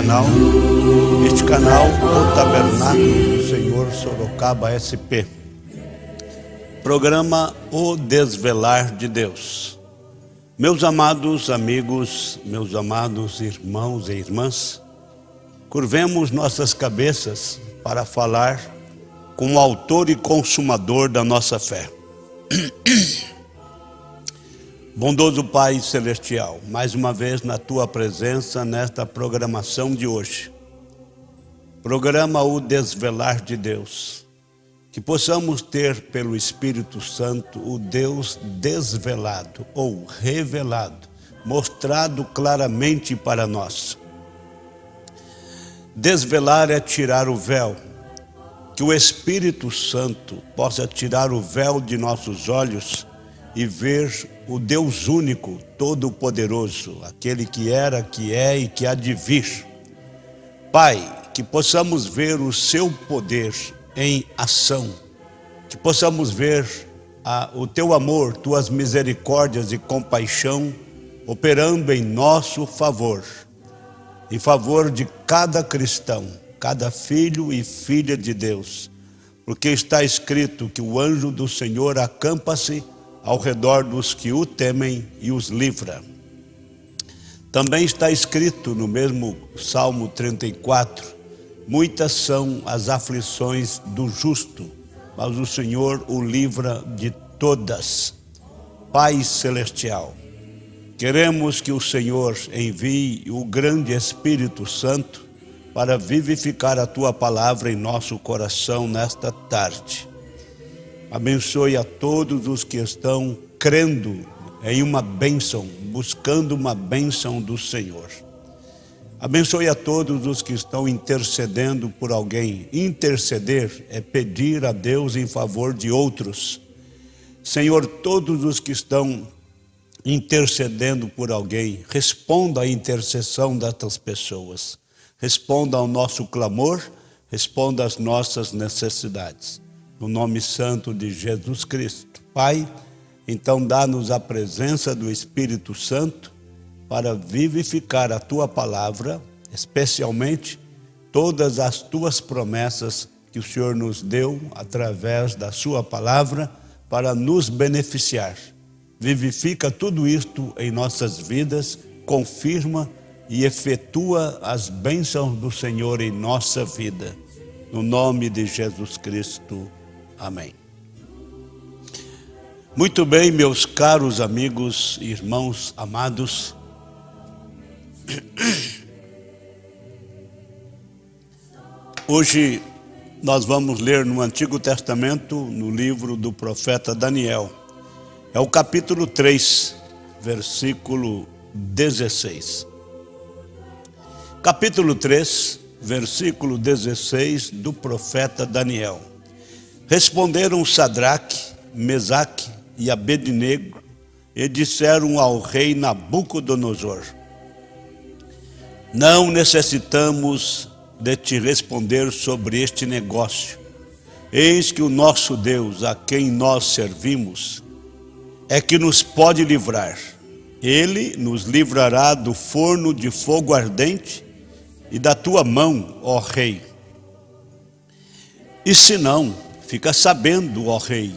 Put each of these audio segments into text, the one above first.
canal. Este canal, o Tabernáculo do Senhor Sorocaba SP. Programa O Desvelar de Deus. Meus amados amigos, meus amados irmãos e irmãs, curvemos nossas cabeças para falar com o autor e consumador da nossa fé. Bondoso Pai Celestial, mais uma vez na Tua presença nesta programação de hoje. Programa O Desvelar de Deus. Que possamos ter pelo Espírito Santo o Deus desvelado ou revelado, mostrado claramente para nós. Desvelar é tirar o véu. Que o Espírito Santo possa tirar o véu de nossos olhos e ver o Deus único, todo-poderoso, aquele que era, que é e que há de vir. Pai, que possamos ver o seu poder em ação, que possamos ver o teu amor, tuas misericórdias e compaixão operando em nosso favor, em favor de cada cristão, cada filho e filha de Deus, porque está escrito que o anjo do Senhor acampa-se ao redor dos que o temem e os livra. Também está escrito no mesmo Salmo 34, muitas são as aflições do justo, mas o Senhor o livra de todas. Pai Celestial, queremos que o Senhor envie o grande Espírito Santo para vivificar a Tua palavra em nosso coração nesta tarde. Abençoe a todos os que estão crendo em uma bênção, buscando uma bênção do Senhor. Abençoe a todos os que estão intercedendo por alguém. Interceder é pedir a Deus em favor de outros. Senhor, todos os que estão intercedendo por alguém, responda à intercessão destas pessoas. Responda ao nosso clamor, responda às nossas necessidades. No nome santo de Jesus Cristo. Pai, então dá-nos a presença do Espírito Santo para vivificar a Tua palavra, especialmente todas as Tuas promessas que o Senhor nos deu através da Sua palavra para nos beneficiar. Vivifica tudo isto em nossas vidas, confirma e efetua as bênçãos do Senhor em nossa vida. No nome de Jesus Cristo. Amém. Muito bem, meus caros amigos, irmãos amados. Hoje nós vamos ler no Antigo Testamento, no livro do profeta Daniel. É o capítulo 3, versículo 16. Capítulo 3, versículo 16 do profeta Daniel. Responderam Sadraque, Mesaque e Abednego e disseram ao rei Nabucodonosor: não necessitamos de te responder sobre este negócio. Eis que o nosso Deus, a quem nós servimos, é que nos pode livrar. Ele nos livrará do forno de fogo ardente e da tua mão, ó rei. E se não, fica sabendo, ó rei,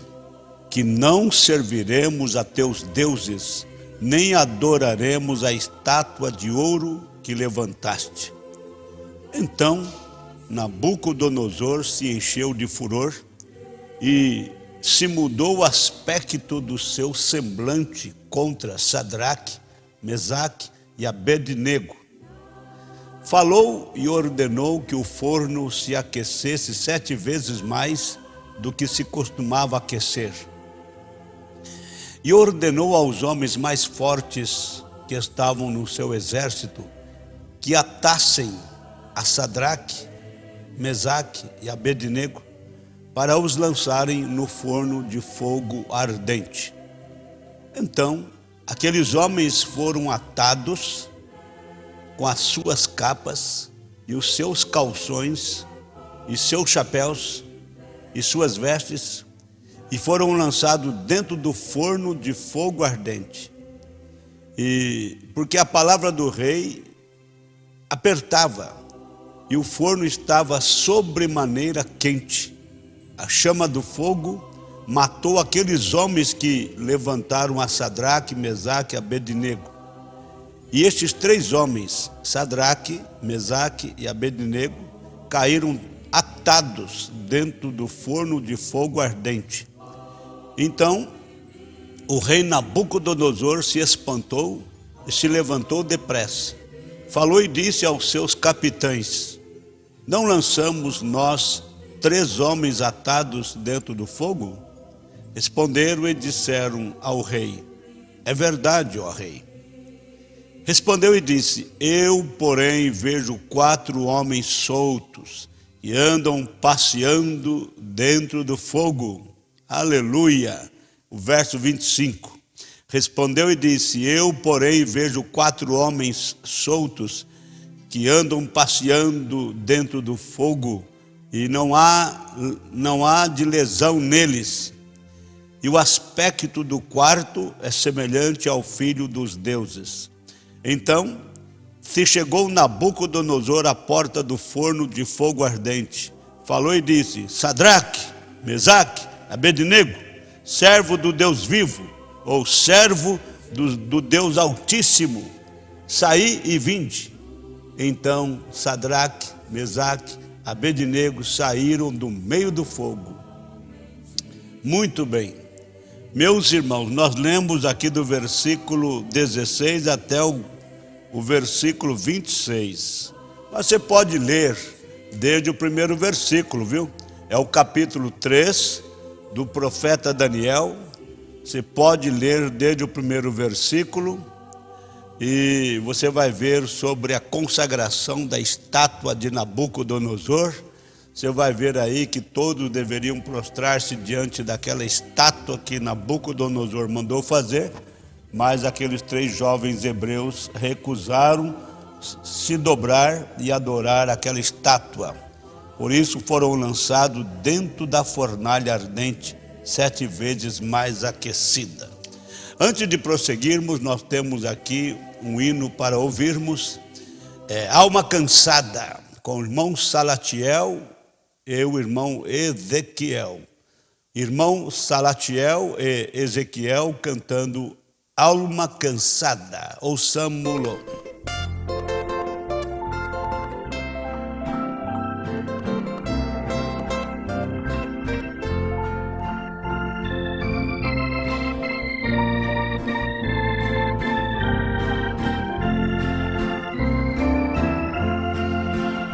que não serviremos a teus deuses, nem adoraremos a estátua de ouro que levantaste. Então Nabucodonosor se encheu de furor e se mudou o aspecto do seu semblante contra Sadraque, Mesaque e Abednego. Falou e ordenou que o forno se aquecesse 7 vezes mais do que se costumava aquecer. E ordenou aos homens mais fortes que estavam no seu exército que atassem a Sadraque, Mesaque e Abednego para os lançarem no forno de fogo ardente. Então, aqueles homens foram atados com as suas capas e os seus calções e seus chapéus e suas vestes e foram lançados dentro do forno de fogo ardente. E porque a palavra do rei apertava e o forno estava sobremaneira quente. A chama do fogo matou aqueles homens que levantaram a Sadraque, Mesaque e Abednego. E estes 3 homens, Sadraque, Mesaque e Abednego, caíram atados dentro do forno de fogo ardente. Então, o rei Nabucodonosor se espantou e se levantou depressa. Falou e disse aos seus capitães: não lançamos nós 3 homens atados dentro do fogo? Responderam e disseram ao rei: é verdade, ó rei. Respondeu e disse: eu, porém, vejo 4 homens soltos e andam passeando dentro do fogo. Aleluia! O verso 25. Respondeu e disse: eu, porém, vejo 4 homens soltos que andam passeando dentro do fogo e não há de lesão neles. E o aspecto do quarto é semelhante ao filho dos deuses. Então se chegou Nabucodonosor à porta do forno de fogo ardente. Falou e disse: Sadraque, Mesaque, Abednego, servo do Deus vivo, ou servo do Deus Altíssimo, saí e vinde. Então Sadraque, Mesaque, Abednego saíram do meio do fogo. Muito bem, meus irmãos, nós lemos aqui do versículo 16 até o versículo 26. Mas você pode ler desde o primeiro versículo, viu? É o capítulo 3 do profeta Daniel. Você pode ler desde o primeiro versículo e você vai ver sobre a consagração da estátua de Nabucodonosor. Você vai ver aí que todos deveriam prostrar-se diante daquela estátua que Nabucodonosor mandou fazer, mas aqueles 3 jovens hebreus recusaram se dobrar e adorar aquela estátua. Por isso foram lançados dentro da fornalha ardente, 7 vezes mais aquecida. Antes de prosseguirmos, nós temos aqui um hino para ouvirmos. Alma Cansada, com o irmão Salatiel e o irmão Ezequiel. Irmão Salatiel e Ezequiel cantando Alma Cansada. Ouçamo-lo.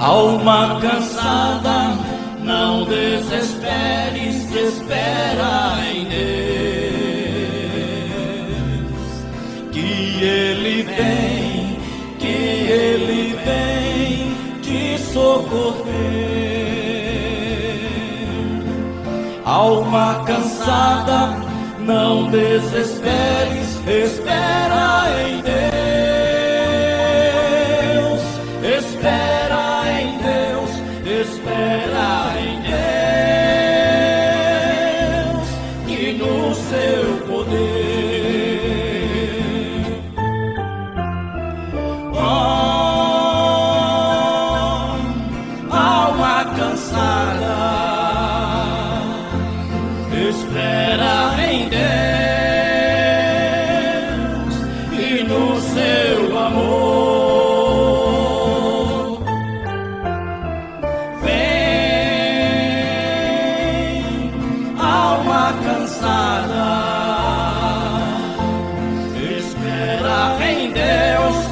Alma cansada, não desesperes, espera em Deus, que Ele vem te socorrer. Alma cansada, não desesperes, espera em Deus, espera em Deus, espera em Deus, que no seu poder, alma cansada, espera em Deus e no seu amor.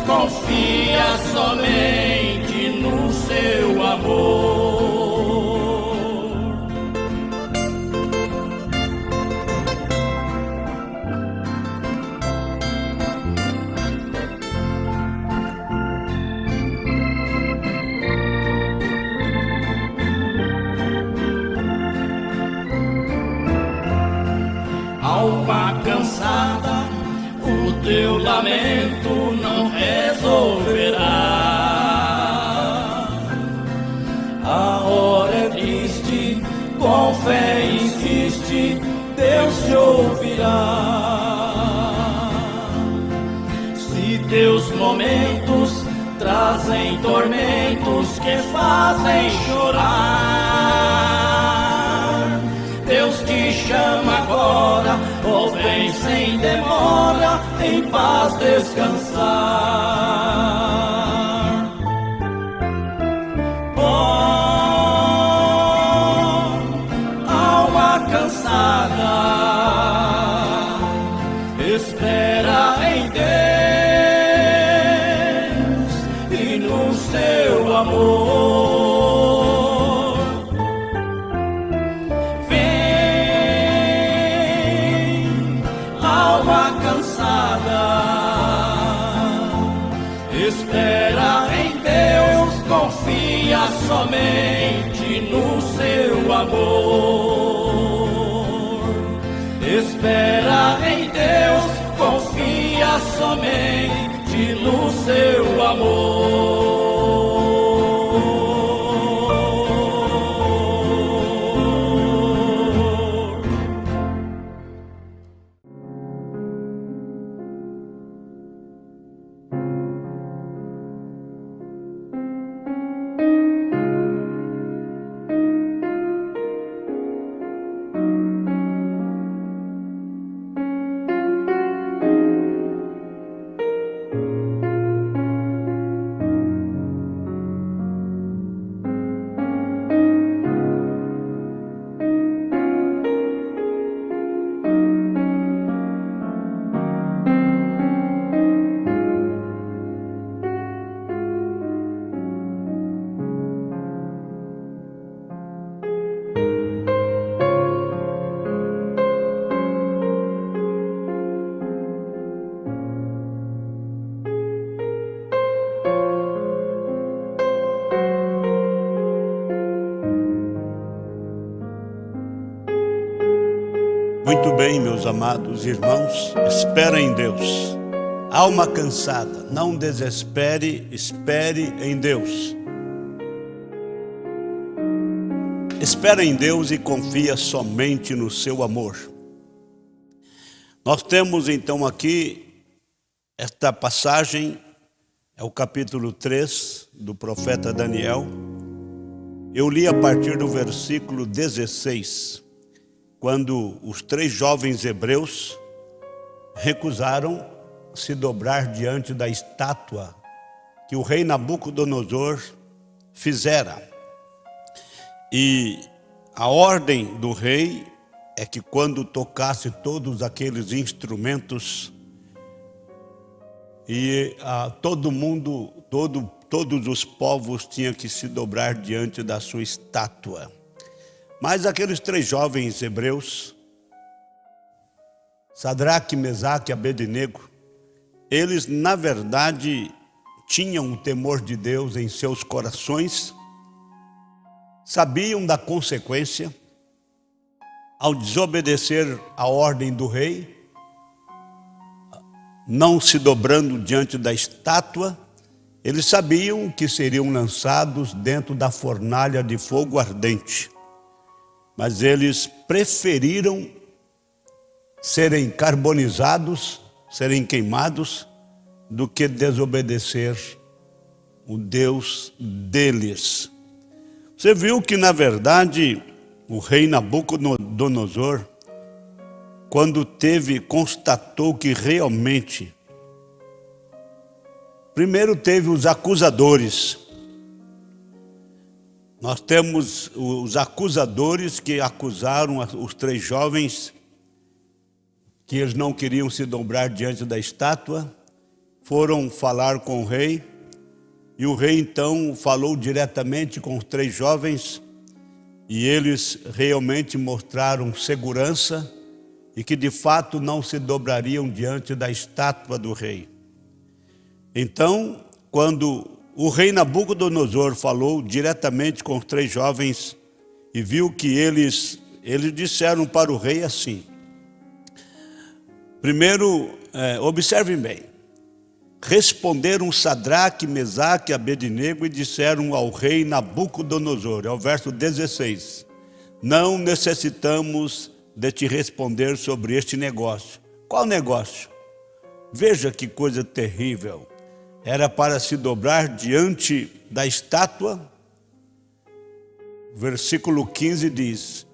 Confia somente no seu amor. Alma cansada, o teu lamento não resolverá. A hora é triste, com fé insiste, Deus te ouvirá. Se teus momentos trazem tormentos que fazem chorar. Deus te chama agora, oh vem sem demora, em paz descansar. Oh, alma cansada, espera em Deus e no seu amor. Espera em Deus, confia somente no seu amor. Espera em Deus, confia somente no seu amor. Muito bem, meus amados irmãos, espera em Deus. Alma cansada, não desespere, espere em Deus. Espera em Deus e confia somente no seu amor. Nós temos então aqui esta passagem, é o capítulo 3 do profeta Daniel. Eu li a partir do versículo 16. Quando os 3 jovens hebreus recusaram se dobrar diante da estátua que o rei Nabucodonosor fizera. E a ordem do rei é que quando tocasse todos aqueles instrumentos e todo mundo, todos os povos tinham que se dobrar diante da sua estátua. Mas aqueles 3 jovens hebreus, Sadraque, Mesaque e Abednego, eles na verdade tinham o temor de Deus em seus corações, sabiam da consequência ao desobedecer a ordem do rei, não se dobrando diante da estátua. Eles sabiam que seriam lançados dentro da fornalha de fogo ardente. Mas eles preferiram serem carbonizados, serem queimados, do que desobedecer o Deus deles. Você viu que, na verdade, o rei Nabucodonosor, quando constatou que realmente, primeiro teve os acusadores. Nós temos os acusadores que acusaram os 3 jovens que eles não queriam se dobrar diante da estátua, foram falar com o rei, e o rei então falou diretamente com os 3 jovens, e eles realmente mostraram segurança e que de fato não se dobrariam diante da estátua do rei. Então, quando o rei Nabucodonosor falou diretamente com os 3 jovens e viu que eles disseram para o rei assim. Primeiro, observem bem. Responderam Sadraque, Mesaque e Abednego e disseram ao rei Nabucodonosor, é o verso 16. Não necessitamos de te responder sobre este negócio. Qual negócio? Veja que coisa terrível. era para se dobrar diante da estátua. Versículo 15 diz: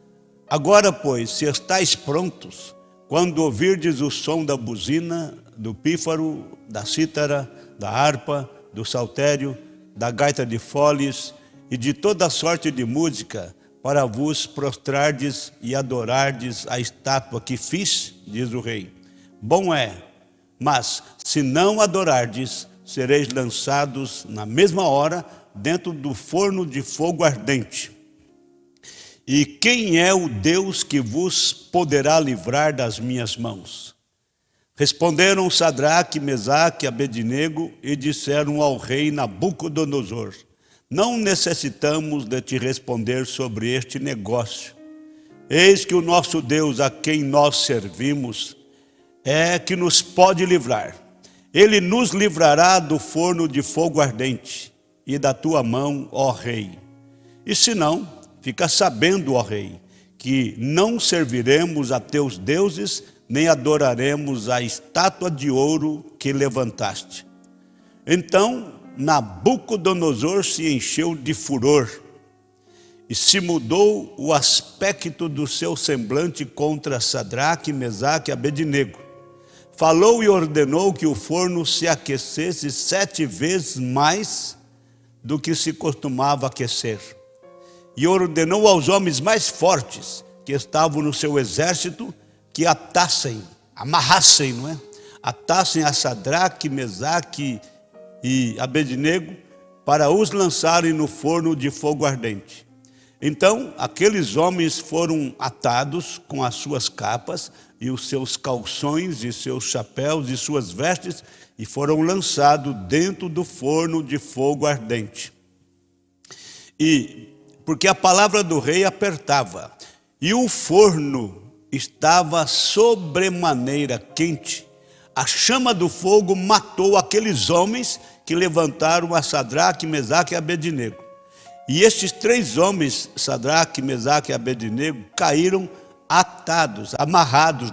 agora, pois, se estáis prontos, quando ouvirdes o som da buzina, do pífaro, da cítara, da harpa, do saltério, da gaita de foles e de toda sorte de música, para vos prostrardes e adorardes a estátua que fiz, diz o rei. Bom é, mas se não adorardes, sereis lançados na mesma hora dentro do forno de fogo ardente. E quem é o Deus que vos poderá livrar das minhas mãos? Responderam Sadraque, Mesaque e Abednego e disseram ao rei Nabucodonosor: não necessitamos de te responder sobre este negócio. Eis que o nosso Deus, a quem nós servimos, é que nos pode livrar. Ele nos livrará do forno de fogo ardente e da tua mão, ó rei. E se não, fica sabendo, ó rei, que não serviremos a teus deuses, nem adoraremos a estátua de ouro que levantaste. Então Nabucodonosor se encheu de furor e se mudou o aspecto do seu semblante contra Sadraque, Mesaque e Abednego. Falou e ordenou que o forno se aquecesse 7 vezes mais do que se costumava aquecer. E ordenou aos homens mais fortes que estavam no seu exército que amarrassem, atassem a Sadraque, Mesaque e Abednego para os lançarem no forno de fogo ardente. Então aqueles homens foram atados com as suas capas e os seus calções e seus chapéus e suas vestes e foram lançados dentro do forno de fogo ardente. E porque a palavra do rei apertava e o forno estava sobremaneira quente, a chama do fogo matou aqueles homens que levantaram a Sadraque, Mesaque e Abednego. E estes 3 homens, Sadraque, Mesaque e Abednego, caíram atados, amarrados,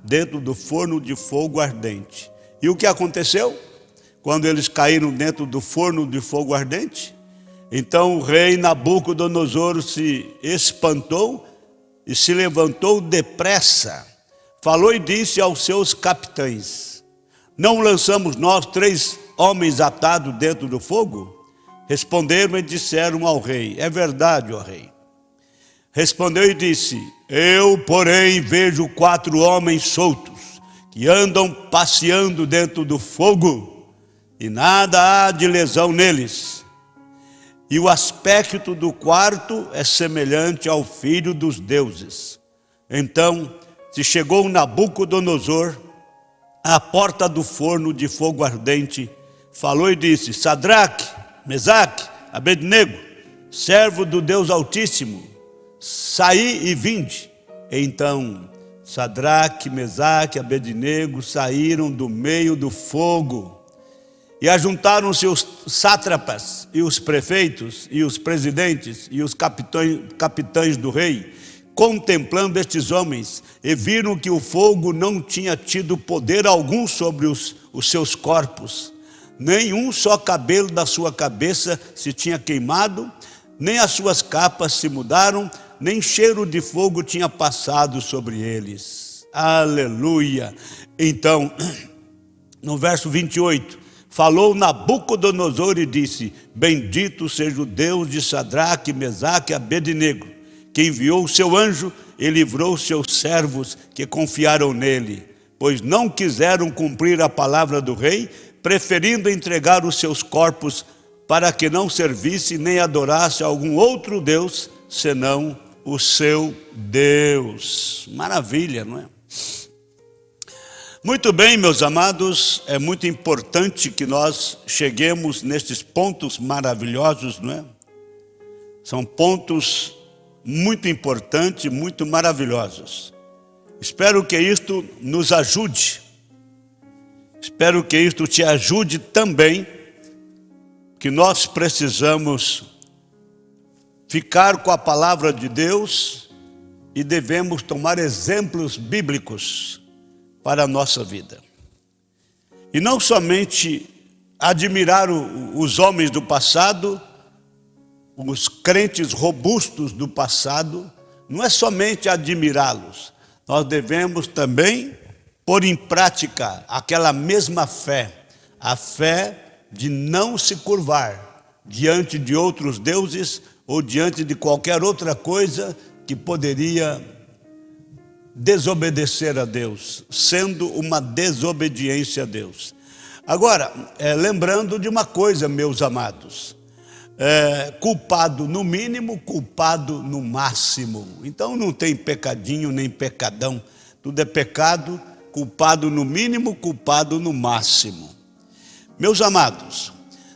dentro do forno de fogo ardente. E o que aconteceu? Quando eles caíram dentro do forno de fogo ardente, então o rei Nabucodonosor se espantou e se levantou depressa. Falou e disse aos seus capitães: não lançamos nós 3 homens atados dentro do fogo? Responderam e disseram ao rei: é verdade, ó rei. Respondeu e disse: eu, porém, vejo 4 homens soltos, que andam passeando dentro do fogo, e nada há de lesão neles. E o aspecto do quarto é semelhante ao filho dos deuses. Então se chegou Nabucodonosor à porta do forno de fogo ardente, falou e disse: Sadraque, Mesaque, Abednego, servo do Deus Altíssimo, saí e vinde. Então Sadraque, Mesaque e Abednego saíram do meio do fogo. E ajuntaram-se os sátrapas e os prefeitos e os presidentes e os capitães do rei, contemplando estes homens, e viram que o fogo não tinha tido poder algum sobre os seus corpos. Nenhum só cabelo da sua cabeça se tinha queimado, nem as suas capas se mudaram, nem cheiro de fogo tinha passado sobre eles. Aleluia! Então, no verso 28, falou Nabucodonosor e disse: bendito seja o Deus de Sadraque, Mesaque e Abednego, que enviou o seu anjo e livrou os seus servos que confiaram nele, pois não quiseram cumprir a palavra do rei, preferindo entregar os seus corpos para que não servisse nem adorasse algum outro Deus, senão o seu Deus. Maravilha, não é? Muito bem, meus amados, é muito importante que nós cheguemos nestes pontos maravilhosos, não é? São pontos muito importantes, muito maravilhosos. Espero que isto nos ajude. Espero que isto te ajude também, que nós precisamos ficar com a palavra de Deus e devemos tomar exemplos bíblicos para a nossa vida. E não somente admirar os homens do passado, os crentes robustos do passado, não é somente admirá-los, nós devemos também pôr em prática aquela mesma fé, a fé de não se curvar diante de outros deuses ou diante de qualquer outra coisa que poderia desobedecer a Deus, sendo uma desobediência a Deus. Agora, lembrando de uma coisa, meus amados, culpado no mínimo, culpado no máximo. Então não tem pecadinho nem pecadão, tudo é pecado, culpado no mínimo, culpado no máximo. Meus amados,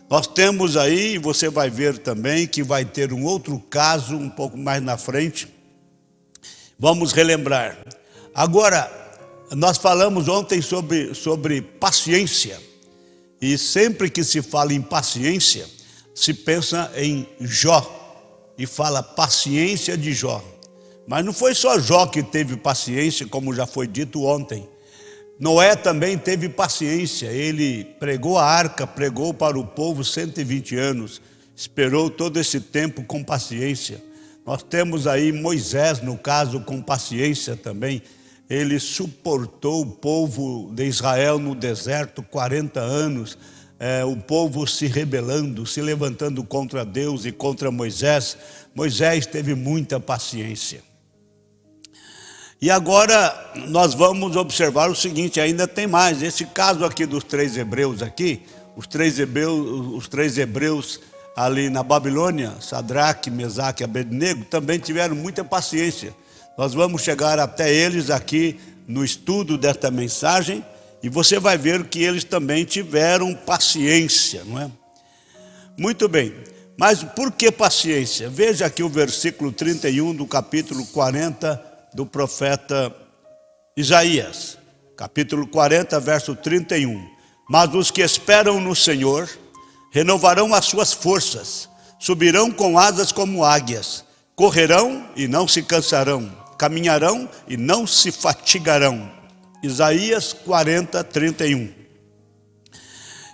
nós temos aí, você vai ver também que vai ter um outro caso um pouco mais na frente. Vamos relembrar. Agora, nós falamos ontem sobre paciência. E sempre que se fala em paciência, se pensa em Jó. E fala paciência de Jó. Mas não foi só Jó que teve paciência, como já foi dito ontem. Noé também teve paciência. Ele pregou a arca, pregou para o povo 120 anos. Esperou todo esse tempo com paciência. Nós temos aí Moisés, no caso, com paciência também. Ele suportou o povo de Israel no deserto 40 anos, o povo se rebelando, se levantando contra Deus e contra Moisés. Moisés teve muita paciência. E agora nós vamos observar o seguinte, ainda tem mais. Esse caso aqui dos 3 hebreus aqui, os três hebreus ali na Babilônia, Sadraque, Mesaque e Abednego, também tiveram muita paciência. Nós vamos chegar até eles aqui no estudo desta mensagem e você vai ver que eles também tiveram paciência, não é? Muito bem, mas por que paciência? Veja aqui o versículo 31 do capítulo 40 do profeta Isaías. Capítulo 40, verso 31. Mas os que esperam no Senhor renovarão as suas forças, subirão com asas como águias, correrão e não se cansarão, caminharão e não se fatigarão. Isaías 40, 31.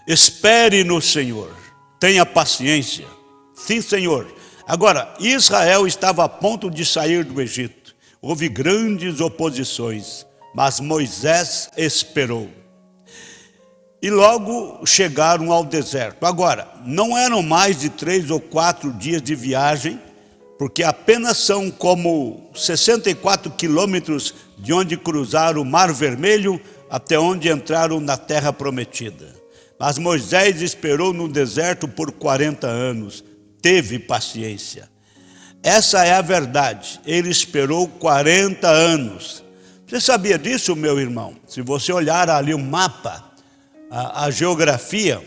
Espere no Senhor, tenha paciência. Sim, Senhor. Agora, Israel estava a ponto de sair do Egito. Houve grandes oposições, mas Moisés esperou. E logo chegaram ao deserto. Agora, não eram mais de 3 ou 4 dias de viagem, porque apenas são como 64 quilômetros de onde cruzaram o Mar Vermelho até onde entraram na terra prometida. Mas Moisés esperou no deserto por 40 anos, teve paciência. Essa é a verdade, ele esperou 40 anos. Você sabia disso, meu irmão? Se você olhar ali o mapa, a geografia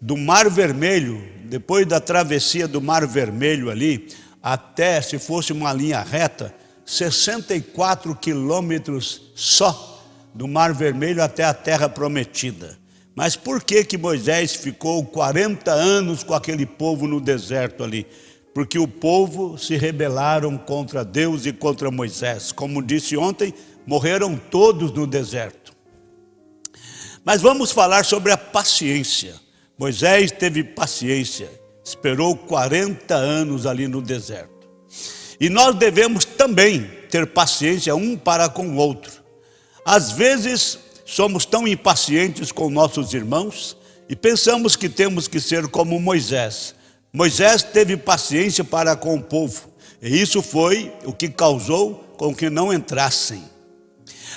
do Mar Vermelho, depois da travessia do Mar Vermelho ali, até, se fosse uma linha reta, 64 quilômetros só do Mar Vermelho até a terra prometida. Mas por que Moisés ficou 40 anos com aquele povo no deserto ali? Porque o povo se rebelaram contra Deus e contra Moisés. Como disse ontem, morreram todos no deserto. Mas vamos falar sobre a paciência. Moisés teve paciência, esperou 40 anos ali no deserto. E nós devemos também ter paciência um para com o outro. Às vezes somos tão impacientes com nossos irmãos e pensamos que temos que ser como Moisés. Moisés teve paciência para com o povo, e isso foi o que causou com que não entrassem.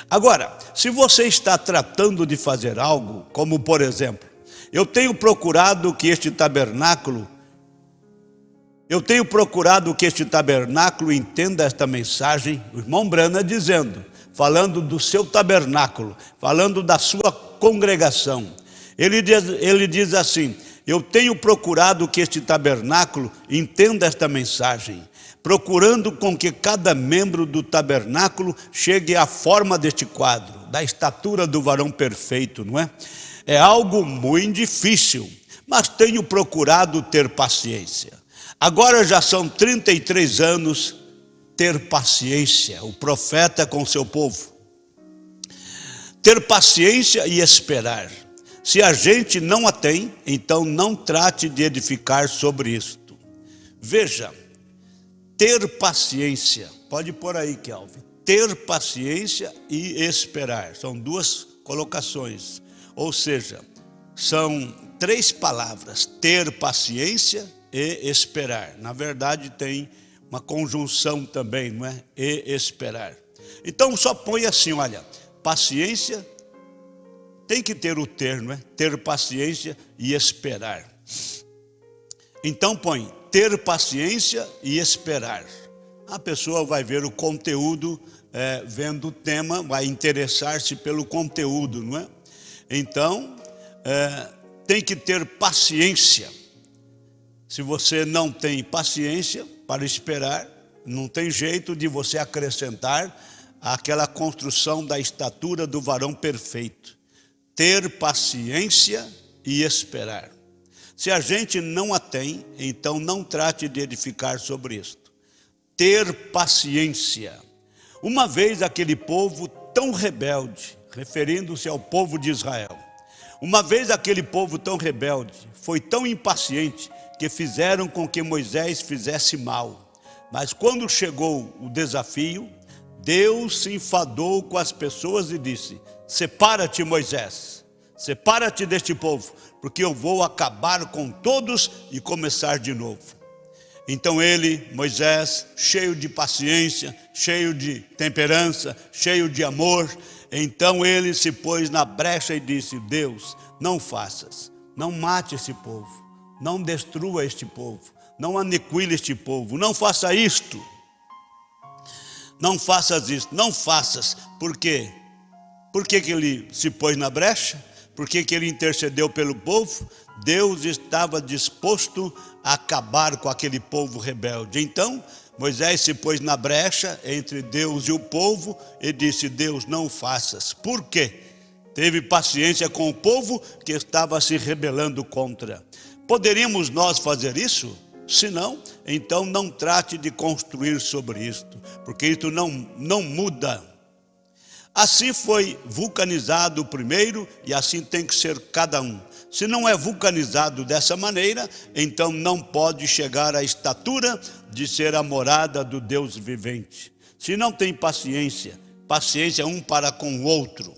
Agora, se você está tratando de fazer algo, como por exemplo, eu tenho procurado que este tabernáculo entenda esta mensagem, o irmão Brana dizendo, falando do seu tabernáculo, falando da sua congregação. Ele diz assim, eu tenho procurado que este tabernáculo entenda esta mensagem, procurando com que cada membro do tabernáculo chegue à forma deste quadro, da estatura do varão perfeito, não é? É algo muito difícil, mas tenho procurado ter paciência. Agora já são 33 anos ter paciência, o profeta com seu povo. Ter paciência e esperar. Se a gente não a tem, então não trate de edificar sobre isto. Veja, ter paciência, pode pôr aí, Kelvin, ter paciência e esperar, são duas colocações, ou seja, são três palavras, ter paciência e esperar. Na verdade tem uma conjunção também, não é? E esperar. Então só põe assim, olha, paciência, tem que ter o ter, não é? Ter paciência e esperar. Então põe ter paciência e esperar. A pessoa vai ver o conteúdo, vendo o tema, vai interessar-se pelo conteúdo, não é? Então, tem que ter paciência. Se você não tem paciência para esperar, não tem jeito de você acrescentar aquela construção da estatura do varão perfeito. Ter paciência e esperar. Se a gente não a tem, então não trate de edificar sobre isto. Ter paciência. Uma vez aquele povo tão rebelde, referindo-se ao povo de Israel, uma vez aquele povo tão rebelde, foi tão impaciente, que fizeram com que Moisés fizesse mal. Mas quando chegou o desafio, Deus se enfadou com as pessoas e disse: separa-te, Moisés, separa-te deste povo, porque eu vou acabar com todos e começar de novo. Então ele, Moisés, cheio de paciência, cheio de temperança, cheio de amor, então ele se pôs na brecha e disse: Deus, não faças, não mate esse povo, não destrua este povo, não aniquile este povo, não faça isto, não faças isto, não faças. Por quê? Por que ele se pôs na brecha? Por que ele intercedeu pelo povo? Deus estava disposto a acabar com aquele povo rebelde. Então Moisés se pôs na brecha entre Deus e o povo e disse: Deus, não faças. Por quê? Teve paciência com o povo que estava se rebelando contra. Poderíamos nós fazer isso? Se não, então não trate de construir sobre isto, porque isso não muda. Assim foi vulcanizado o primeiro e assim tem que ser cada um. Se não é vulcanizado dessa maneira, então não pode chegar à estatura de ser a morada do Deus vivente. Se não tem paciência, paciência um para com o outro.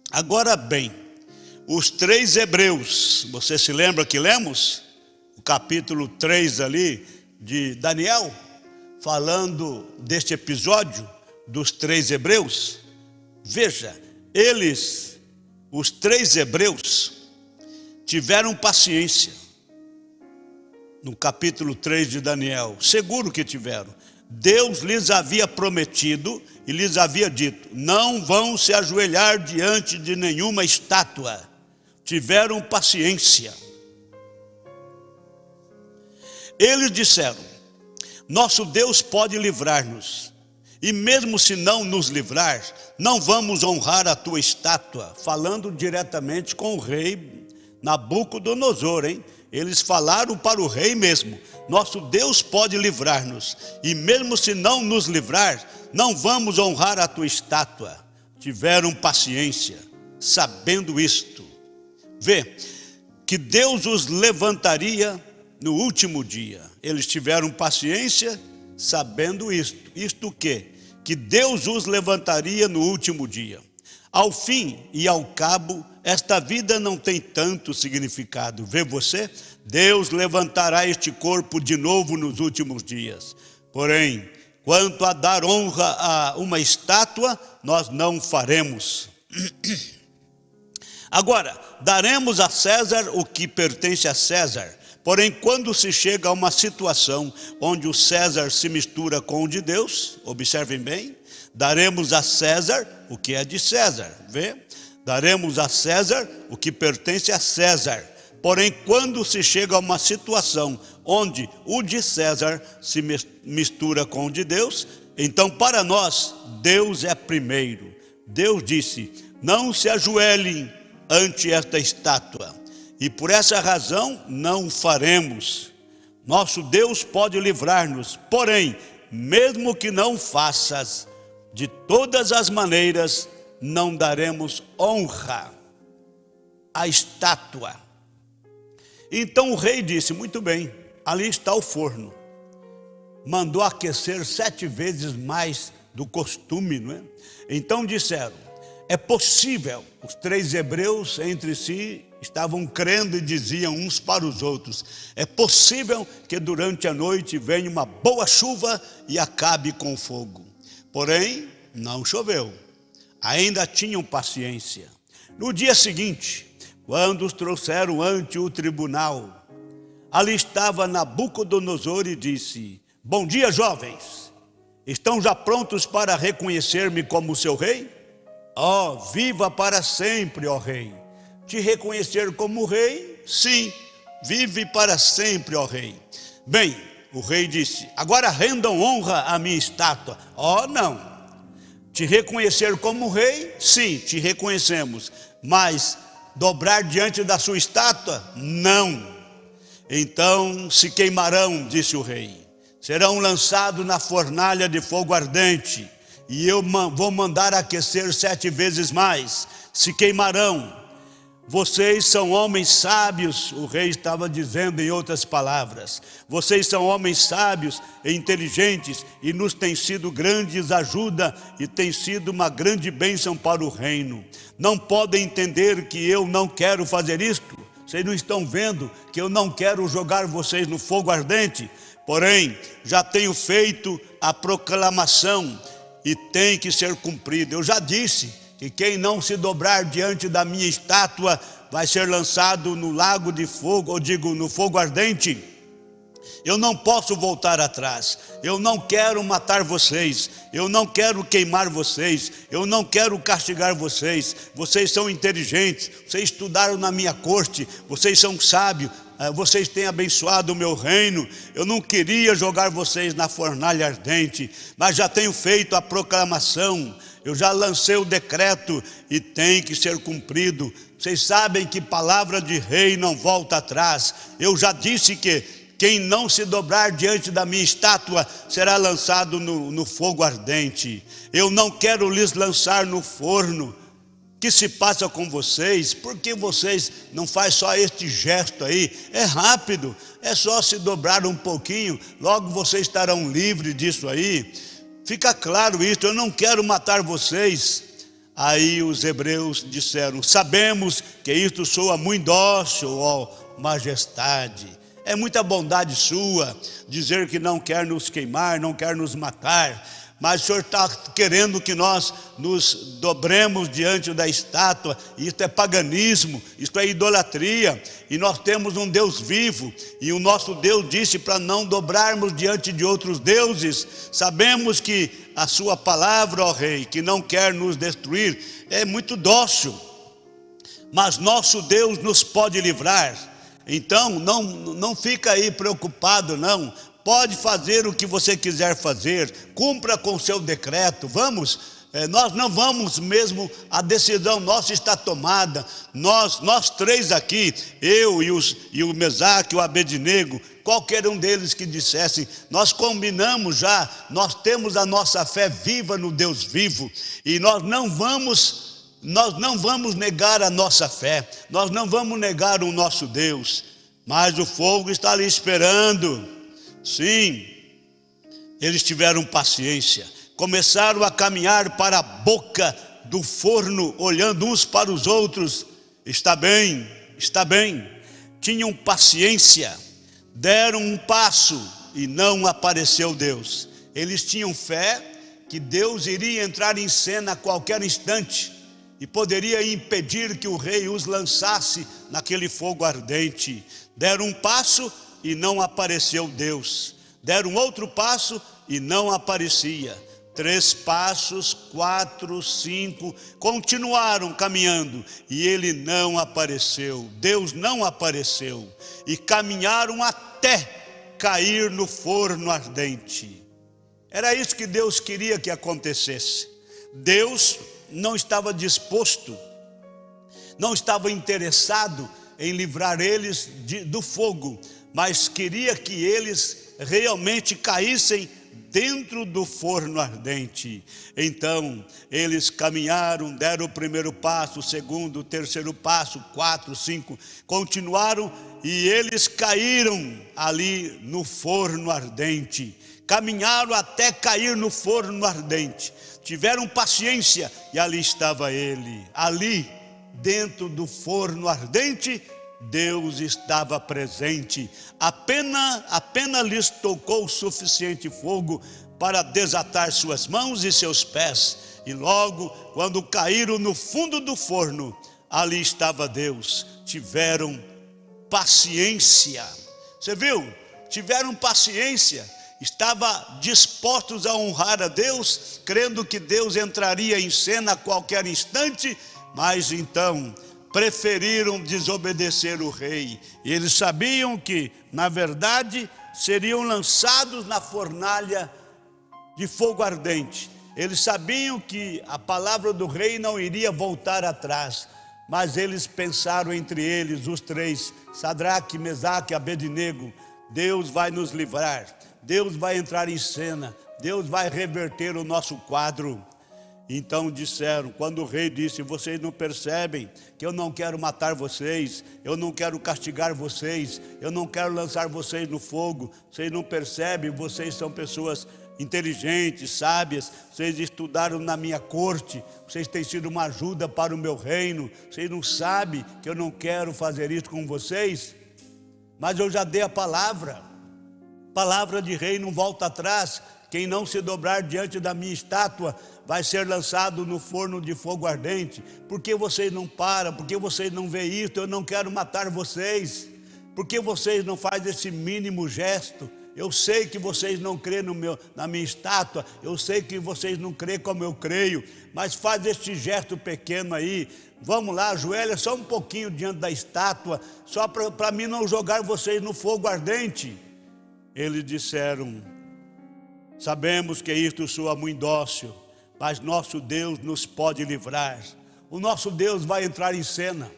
Agora bem, os 3 hebreus, você se lembra que lemos? O capítulo 3 ali de Daniel, falando deste episódio dos 3 hebreus. Veja, eles, os 3 hebreus, tiveram paciência. No capítulo 3 de Daniel, seguro que tiveram. Deus lhes havia prometido e lhes havia dito: não vão se ajoelhar diante de nenhuma estátua. Tiveram paciência. Eles disseram: nosso Deus pode livrar-nos, e mesmo se não nos livrar, não vamos honrar a tua estátua. Falando diretamente com o rei Nabucodonosor, hein? Eles falaram para o rei mesmo: nosso Deus pode livrar-nos, e mesmo se não nos livrar, não vamos honrar a tua estátua. Tiveram paciência, sabendo isto. Vê, que Deus os levantaria no último dia. Eles tiveram paciência, sabendo isto. Isto o quê? Que Deus os levantaria no último dia. Ao fim e ao cabo, esta vida não tem tanto significado. Vê você? Deus levantará este corpo de novo nos últimos dias. Porém, quanto a dar honra a uma estátua, nós não faremos. Agora, daremos a César o que pertence a César. Porém, quando se chega a uma situação onde o César se mistura com o de Deus, observem bem, daremos a César o que é de César, vê? Daremos a César o que pertence a César. Porém, quando se chega a uma situação onde o de César se mistura com o de Deus, então para nós, Deus é primeiro. Deus disse: não se ajoelhem ante esta estátua. E por essa razão não faremos. Nosso Deus pode livrar-nos, porém, mesmo que não faças, de todas as maneiras não daremos honra. a estátua. Então o rei disse: muito bem, ali está o forno. Mandou aquecer 7 vezes mais do costume, não é? Então disseram: é possível. Os 3 hebreus entre si estavam crendo e diziam uns para os outros: é possível que durante a noite venha uma boa chuva e acabe com o fogo. Porém, não choveu. Ainda tinham paciência. No dia seguinte, quando os trouxeram ante o tribunal, ali estava Nabucodonosor e disse: bom dia, jovens. Estão já prontos para reconhecer-me como seu rei? Ó, viva para sempre, ó rei. Te reconhecer como rei? Sim, vive para sempre, ó rei. Bem, o rei disse: agora rendam honra à minha estátua. Ó, não. Te reconhecer como rei? Sim, te reconhecemos. Mas dobrar diante da sua estátua? Não. Então se queimarão, disse o rei. Serão lançados na fornalha de fogo ardente. E eu vou mandar aquecer 7 vezes mais. Se queimarão. Vocês são homens sábios, o rei estava dizendo em outras palavras. Vocês são homens sábios e inteligentes e nos tem sido grandes ajuda e tem sido uma grande bênção para o reino. Não podem entender que eu não quero fazer isto? Vocês não estão vendo que eu não quero jogar vocês no fogo ardente? Porém, já tenho feito a proclamação e tem que ser cumprida. Eu já disse que quem não se dobrar diante da minha estátua vai ser lançado no lago de fogo, ou digo, no fogo ardente. Eu não posso voltar atrás. Eu não quero matar vocês. Eu não quero queimar vocês. Eu não quero castigar vocês. Vocês são inteligentes. Vocês estudaram na minha corte. Vocês são sábios. Vocês têm abençoado o meu reino. Eu não queria jogar vocês na fornalha ardente, mas já tenho feito a proclamação. Eu já lancei o decreto e tem que ser cumprido. Vocês sabem que palavra de rei não volta atrás. Eu já disse que quem não se dobrar diante da minha estátua será lançado no fogo ardente. Eu não quero lhes lançar no forno. O que se passa com vocês? Por que vocês não fazem só este gesto aí? É rápido, é só se dobrar um pouquinho, logo vocês estarão livres disso aí. Fica claro isso, eu não quero matar vocês. Aí os hebreus disseram: sabemos que isto soa muito dócil, ó majestade. É muita bondade sua dizer que não quer nos queimar, não quer nos matar. Mas o Senhor está querendo que nós nos dobremos diante da estátua. Isto é paganismo, isto é idolatria. E nós temos um Deus vivo. E o nosso Deus disse para não dobrarmos diante de outros deuses. Sabemos que a sua palavra, ó rei, que não quer nos destruir, é muito dócil. Mas nosso Deus nos pode livrar. Então não fica aí preocupado, não. Pode fazer o que você quiser fazer, cumpra com o seu decreto, vamos, nós não vamos mesmo, a decisão nossa está tomada, nós 3 aqui, eu e o Mesaque, o Abednego, qualquer um deles que dissesse, nós combinamos já, nós temos a nossa fé viva no Deus vivo, e nós não vamos negar a nossa fé, nós não vamos negar o nosso Deus, mas o fogo está ali esperando. Sim, eles tiveram paciência, começaram a caminhar para a boca do forno, olhando uns para os outros. Está bem, tinham paciência, deram um passo e não apareceu Deus. Eles tinham fé que Deus iria entrar em cena a qualquer instante e poderia impedir que o rei os lançasse naquele fogo ardente. Deram um passo e não apareceu Deus. Deram outro passo e não aparecia. 3 passos, 4, 5, continuaram caminhando e ele não apareceu. Deus não apareceu. E caminharam até cair no forno ardente. Era isso que Deus queria que acontecesse. Deus não estava disposto, não estava interessado em livrar eles do fogo, mas queria que eles realmente caíssem dentro do forno ardente. Então eles caminharam, deram o primeiro passo, o segundo, o terceiro passo, 4, 5, continuaram e eles caíram ali no forno ardente. Caminharam até cair no forno ardente. Tiveram paciência e ali estava ele. Ali, dentro do forno ardente, Deus estava presente. Apenas lhes tocou o suficiente fogo para desatar suas mãos e seus pés. E logo, quando caíram no fundo do forno, ali estava Deus. Tiveram paciência. Você viu? Tiveram paciência. Estavam dispostos a honrar a Deus, crendo que Deus entraria em cena a qualquer instante, mas então preferiram desobedecer o rei. E eles sabiam que, na verdade, seriam lançados na fornalha de fogo ardente. Eles sabiam que a palavra do rei não iria voltar atrás, mas eles pensaram entre eles, os três, Sadraque, Mesaque e Abednego: Deus vai nos livrar, Deus vai entrar em cena, Deus vai reverter o nosso quadro. Então disseram, quando o rei disse: vocês não percebem que eu não quero matar vocês, eu não quero castigar vocês, eu não quero lançar vocês no fogo, vocês não percebem, vocês são pessoas inteligentes, sábias, vocês estudaram na minha corte, vocês têm sido uma ajuda para o meu reino, vocês não sabem que eu não quero fazer isso com vocês? Mas eu já dei a palavra de rei não volta atrás. Quem não se dobrar diante da minha estátua vai ser lançado no forno de fogo ardente. Por que vocês não param? Por que vocês não veem isso? Eu não quero matar vocês. Por que vocês não fazem esse mínimo gesto? Eu sei que vocês não creem na minha estátua, eu sei que vocês não creem como eu creio, mas faz este gesto pequeno aí. Vamos lá, ajoelha só um pouquinho diante da estátua, só para mim não jogar vocês no fogo ardente. Eles disseram: sabemos que isto soa muito dócil, mas nosso Deus nos pode livrar. O nosso Deus vai entrar em cena,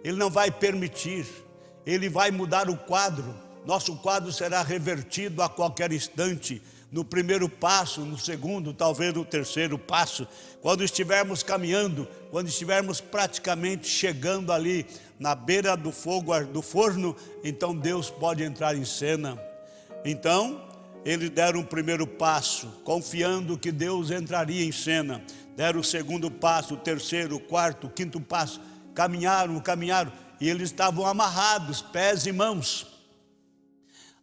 Ele não vai permitir, Ele vai mudar o quadro. Nosso quadro será revertido a qualquer instante, no primeiro passo, no segundo, talvez no terceiro passo. Quando estivermos caminhando, quando estivermos praticamente chegando ali na beira do fogo, do forno, então Deus pode entrar em cena. Então eles deram o primeiro passo, confiando que Deus entraria em cena. Deram o segundo passo, o terceiro, o quarto, o quinto passo. Caminharam, e eles estavam amarrados, pés e mãos.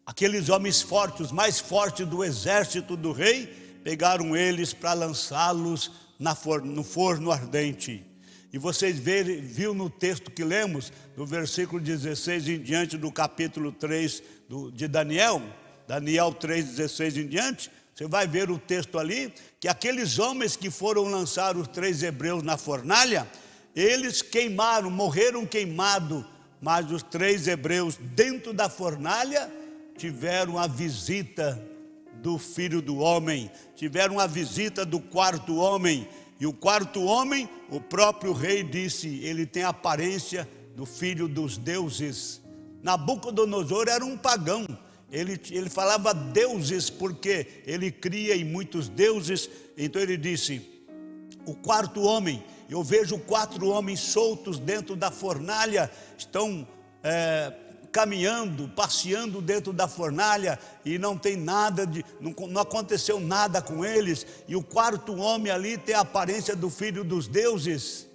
Aqueles homens fortes, os mais fortes do exército do rei, pegaram eles para lançá-los no forno ardente. E vocês viram no texto que lemos, do versículo 16 em diante, do capítulo 3 de Daniel 3:16 em diante, você vai ver o texto ali, que aqueles homens que foram lançar os 3 hebreus na fornalha, eles queimaram, morreram queimados, mas os 3 hebreus dentro da fornalha tiveram a visita do Filho do Homem, tiveram a visita do quarto homem. E o quarto homem, o próprio rei disse, ele tem a aparência do filho dos deuses. Nabucodonosor era um pagão, ele falava deuses porque ele cria em muitos deuses. Então ele disse, o quarto homem, eu vejo 4 homens soltos dentro da fornalha, estão caminhando, passeando dentro da fornalha, e não tem nada, não aconteceu nada com eles, e o quarto homem ali tem a aparência do filho dos deuses.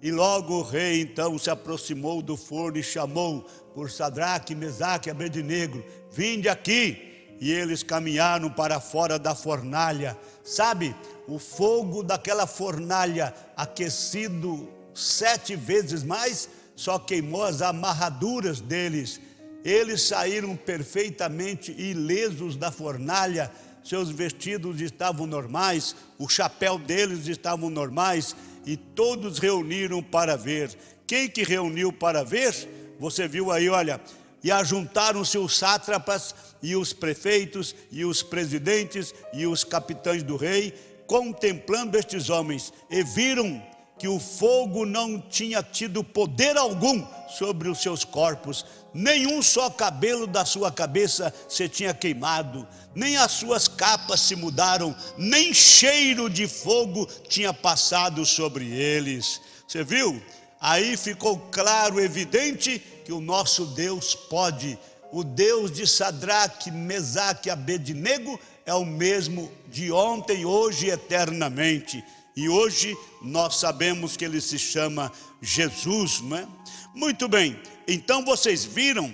E logo o rei então se aproximou do forno e chamou por Sadraque, Mesaque e Abednego: vinde aqui. E eles caminharam para fora da fornalha. Sabe, o fogo daquela fornalha, aquecido 7 vezes mais, só queimou as amarraduras deles. Eles saíram perfeitamente ilesos da fornalha. Seus vestidos estavam normais, o chapéu deles estavam normais, e todos reuniram para ver. Quem que reuniu para ver? Você viu aí, olha, e ajuntaram-se os sátrapas e os prefeitos e os presidentes e os capitães do rei, contemplando estes homens, e viram que o fogo não tinha tido poder algum sobre os seus corpos, nenhum só cabelo da sua cabeça se tinha queimado, nem as suas capas se mudaram, nem cheiro de fogo tinha passado sobre eles. Você viu? Aí ficou claro, evidente, que o nosso Deus pode. O Deus de Sadraque, Mesaque e Abednego é o mesmo de ontem, hoje e eternamente. E hoje nós sabemos que ele se chama Jesus, não é? Muito bem, então vocês viram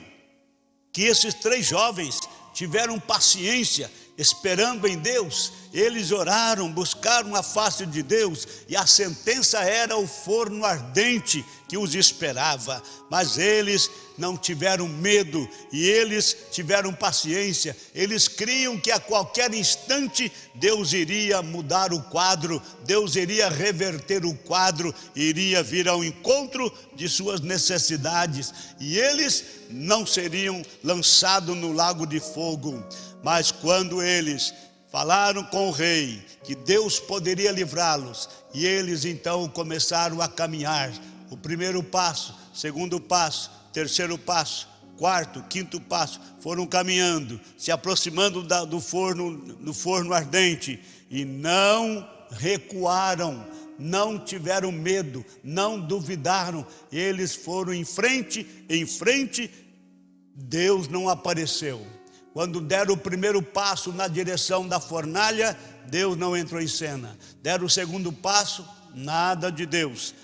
que esses 3 jovens tiveram paciência, esperando em Deus. Eles oraram, buscaram a face de Deus, e a sentença era o forno ardente que os esperava. Mas eles não tiveram medo, e eles tiveram paciência. Eles criam que a qualquer instante Deus iria mudar o quadro, Deus iria reverter o quadro, iria vir ao encontro de suas necessidades, e eles não seriam lançados no lago de fogo. Mas quando eles falaram com o rei que Deus poderia livrá-los, e eles então começaram a caminhar, o primeiro passo, segundo passo, terceiro passo, quarto, quinto passo, foram caminhando, se aproximando do forno ardente, e não recuaram, não tiveram medo, não duvidaram, eles foram em frente, Deus não apareceu. Quando deram o primeiro passo na direção da fornalha, Deus não entrou em cena. Deram o segundo passo, nada de Deus.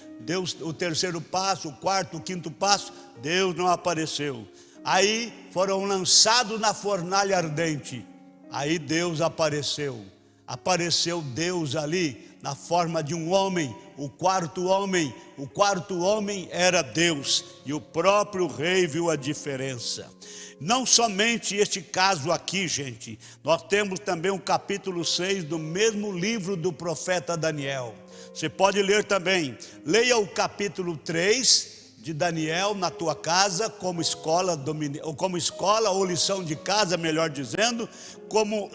O terceiro passo, o quarto, o quinto passo, Deus não apareceu. Aí foram lançados na fornalha ardente. Aí Deus apareceu. Apareceu Deus ali na forma de um homem, o quarto homem era Deus, e o próprio rei viu a diferença. Não somente este caso aqui, gente, nós temos também o capítulo 6 do mesmo livro do profeta Daniel. Você pode ler também, leia o capítulo 3 de Daniel na tua casa, como escola ou lição de casa, melhor dizendo, como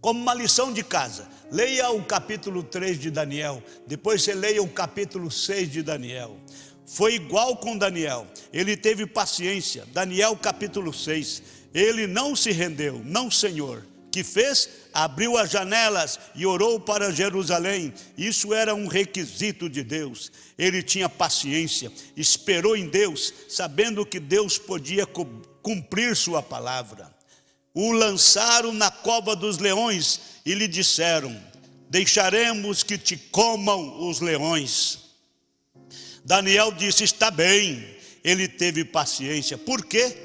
uma lição de casa. Leia o capítulo 3 de Daniel, depois você leia o capítulo 6 de Daniel. Foi igual com Daniel, ele teve paciência. Daniel capítulo 6, ele não se rendeu, não, Senhor. Que fez? Abriu as janelas e orou para Jerusalém. Isso era um requisito de Deus. Ele tinha paciência, esperou em Deus, sabendo que Deus podia cumprir sua palavra. O lançaram na cova dos leões e lhe disseram: deixaremos que te comam os leões. Daniel disse: está bem. Ele teve paciência. Por quê?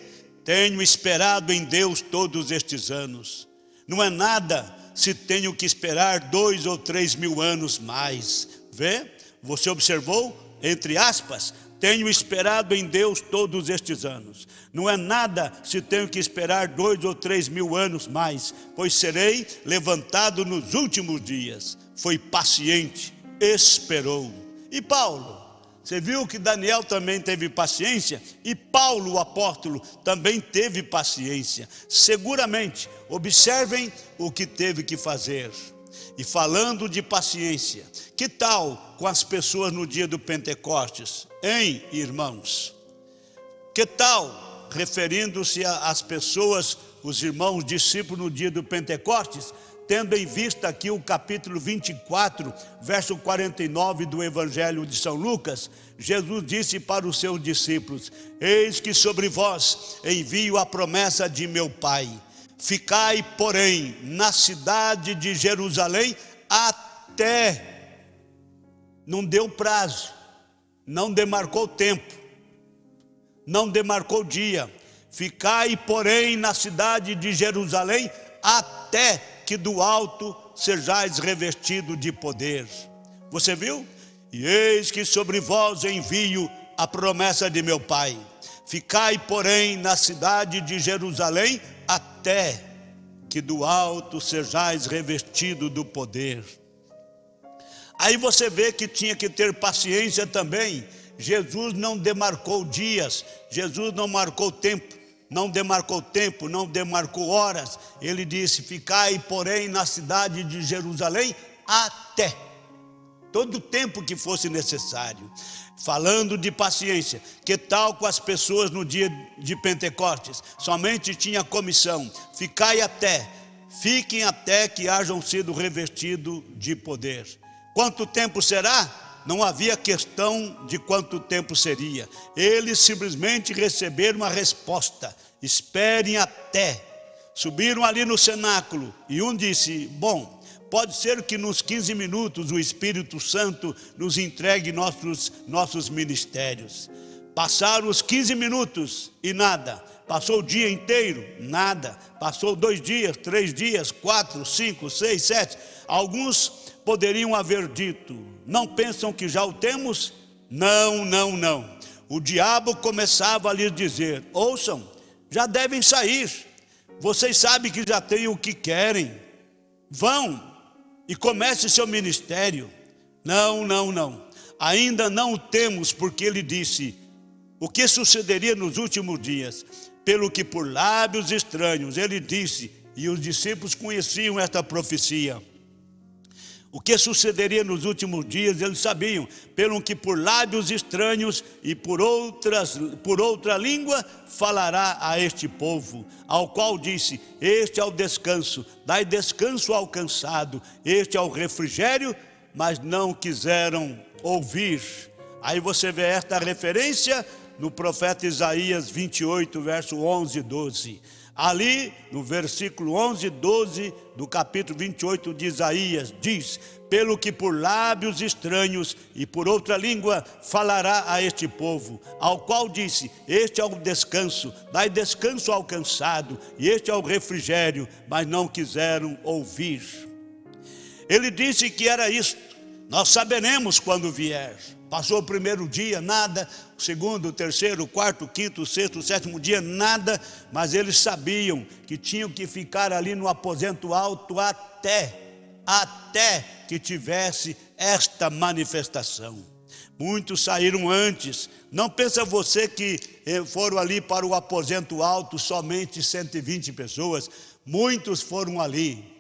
Tenho esperado em Deus todos estes anos. Não é nada se tenho que esperar 2 ou 3 mil anos mais. Vê? Você observou? Entre aspas, tenho esperado em Deus todos estes anos. Não é nada se tenho que esperar 2 ou 3 mil anos mais, pois serei levantado nos últimos dias. Foi paciente, esperou. E Paulo? Você viu que Daniel também teve paciência? E Paulo, o apóstolo, também teve paciência. Seguramente, observem o que teve que fazer. E falando de paciência, que tal com as pessoas no dia do Pentecostes? Hein, irmãos? Que tal, referindo-se às pessoas, os irmãos discípulos no dia do Pentecostes, tendo em vista aqui o capítulo 24, verso 49 do Evangelho de São Lucas, Jesus disse para os seus discípulos: eis que sobre vós envio a promessa de meu Pai. Ficai, porém, na cidade de Jerusalém até. Não deu prazo, não demarcou tempo, não demarcou dia. Ficai, porém, na cidade de Jerusalém até que do alto sejais revestido de poder. Você viu? E eis que sobre vós envio a promessa de meu Pai. Ficai, porém, na cidade de Jerusalém até que do alto sejais revestido do poder. Aí você vê que tinha que ter paciência também. Jesus não demarcou dias, Jesus não marcou tempo. Não demarcou tempo, não demarcou horas. Ele disse: ficai, porém, na cidade de Jerusalém todo o tempo que fosse necessário. Falando de paciência, que tal com as pessoas no dia de Pentecostes? Somente tinha comissão: fiquem até que hajam sido revestidos de poder. Quanto tempo será? Não havia questão de quanto tempo seria. Eles simplesmente receberam uma resposta: esperem até. Subiram ali no cenáculo e um disse: bom, pode ser que nos 15 minutos o Espírito Santo nos entregue nossos ministérios. Passaram os 15 minutos e nada. Passou o dia inteiro, nada. Passou 2 dias, 3 dias, 4, 5, 6, 7. Alguns poderiam haver dito: não pensam que já o temos? Não, não, não. O diabo começava a lhes dizer: ouçam, já devem sair. Vocês sabem que já têm o que querem. Vão e comece seu ministério. Não, não, não. Ainda não o temos, porque ele disse o que sucederia nos últimos dias. Pelo que por lábios estranhos ele disse, e os discípulos conheciam esta profecia. O que sucederia nos últimos dias, eles sabiam, pelo que por lábios estranhos e por outra língua falará a este povo, ao qual disse: este é o descanso, dai descanso ao cansado, este é o refrigério, mas não quiseram ouvir. Aí você vê esta referência no profeta Isaías 28, verso 11 e 12. Ali, no versículo 11 e 12 do capítulo 28 de Isaías, diz: pelo que por lábios estranhos e por outra língua falará a este povo, ao qual disse: este é o descanso, dai descanso ao cansado, e este é o refrigério, mas não quiseram ouvir. Ele disse que era isto: nós saberemos quando vier. Passou o primeiro dia, nada. O segundo, o terceiro, o quarto, o quinto, o sexto, o sétimo dia, nada. Mas eles sabiam que tinham que ficar ali no aposento alto até que tivesse esta manifestação. Muitos saíram antes. Não pensa você que foram ali para o aposento alto somente 120 pessoas. Muitos foram ali.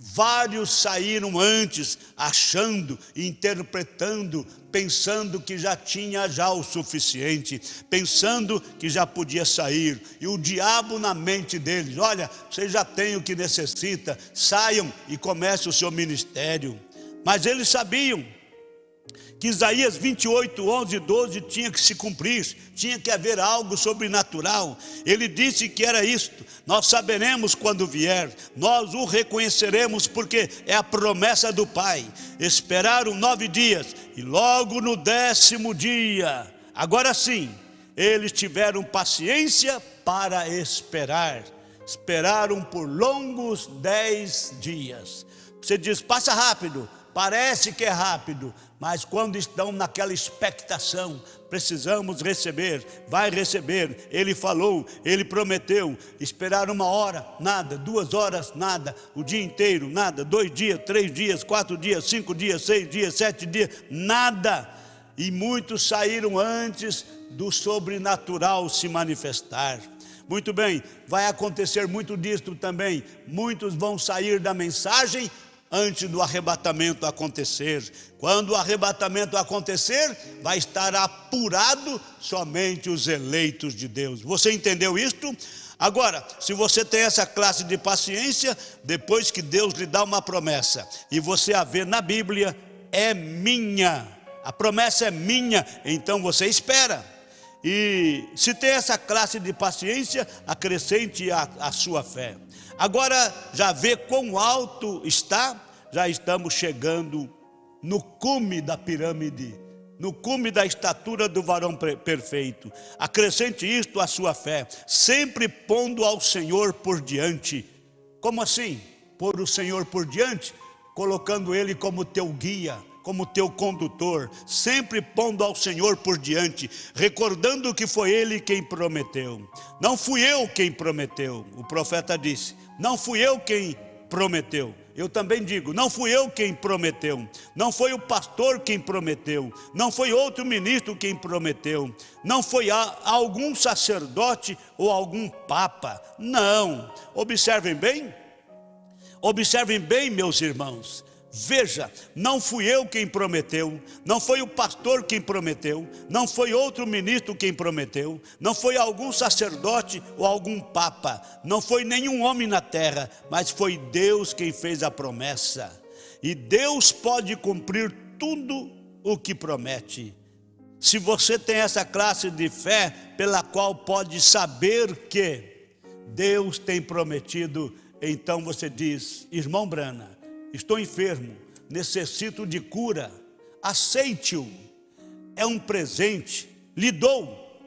Vários saíram antes, achando, interpretando, pensando que já tinha o suficiente, pensando que já podia sair. E o diabo na mente deles: olha, vocês já têm o que necessita, saiam e comece o seu ministério. Mas eles sabiam que Isaías 28, 11 e 12 tinha que se cumprir, tinha que haver algo sobrenatural. Ele disse que era isto: nós saberemos quando vier, nós o reconheceremos, porque é a promessa do Pai. Esperaram 9 dias e logo no 10º dia, agora sim, eles tiveram paciência para esperar. Esperaram por longos 10 dias. Você diz: passa rápido. Parece que é rápido, mas quando estão naquela expectação, precisamos receber, vai receber. Ele falou, ele prometeu. Esperaram 1 hora, nada. 2 horas, nada. O dia inteiro, nada. 2 dias, 3 dias, 4 dias, 5 dias, 6 dias, 7 dias, nada. E muitos saíram antes do sobrenatural se manifestar. Muito bem, vai acontecer muito disto também. Muitos vão sair da mensagem antes do arrebatamento acontecer. Quando o arrebatamento acontecer, vai estar apurado somente os eleitos de Deus. Você entendeu isto? Agora, se você tem essa classe de paciência, depois que Deus lhe dá uma promessa, e você a vê na Bíblia, é minha. A promessa é minha, então você espera. E se tem essa classe de paciência, acrescente a sua fé. Agora, já vê quão alto está? Já estamos chegando no cume da pirâmide, no cume da estatura do varão perfeito. Acrescente isto à sua fé, sempre pondo ao Senhor por diante. Como assim? Pôr o Senhor por diante? Colocando Ele como teu guia, como teu condutor, sempre pondo ao Senhor por diante, recordando que foi Ele quem prometeu. Não fui eu quem prometeu, o profeta disse, não fui eu quem prometeu. Eu também digo, não fui eu quem prometeu, não foi o pastor quem prometeu, não foi outro ministro quem prometeu, não foi algum sacerdote ou algum papa, não. Observem bem, meus irmãos, Veja, não fui eu quem prometeu, não foi o pastor quem prometeu, não foi outro ministro quem prometeu, não foi algum sacerdote ou algum papa, não foi nenhum homem na terra, mas foi Deus quem fez a promessa. E Deus pode cumprir tudo o que promete. Se você tem essa classe de fé pela qual pode saber que Deus tem prometido, então você diz: irmão Brana, estou enfermo, necessito de cura, aceite-o, é um presente, lhe dou.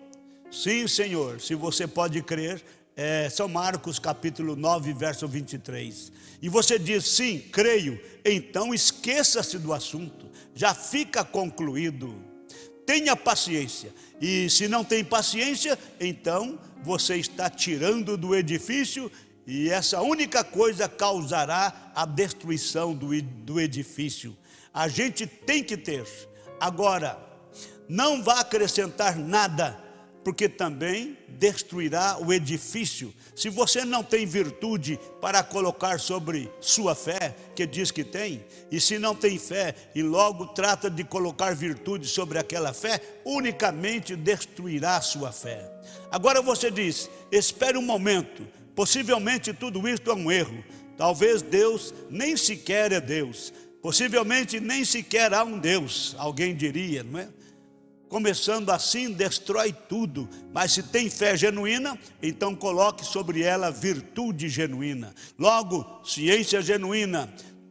Sim, Senhor, se você pode crer, São Marcos capítulo 9, verso 23. E você diz: sim, creio, então esqueça-se do assunto, já fica concluído. Tenha paciência, e se não tem paciência, então você está tirando do edifício, e essa única coisa causará a destruição do edifício. A gente tem que ter. Agora, não vá acrescentar nada, porque também destruirá o edifício. Se você não tem virtude para colocar sobre sua fé, que diz que tem, e se não tem fé e logo trata de colocar virtude sobre aquela fé, unicamente destruirá a sua fé. Agora você diz: espere um momento, possivelmente tudo isto é um erro. Talvez Deus nem sequer é Deus, possivelmente nem sequer há um Deus, alguém diria, não é? Começando assim, destrói tudo. Mas se tem fé genuína, então coloque sobre ela virtude genuína. Logo, ciência genuína,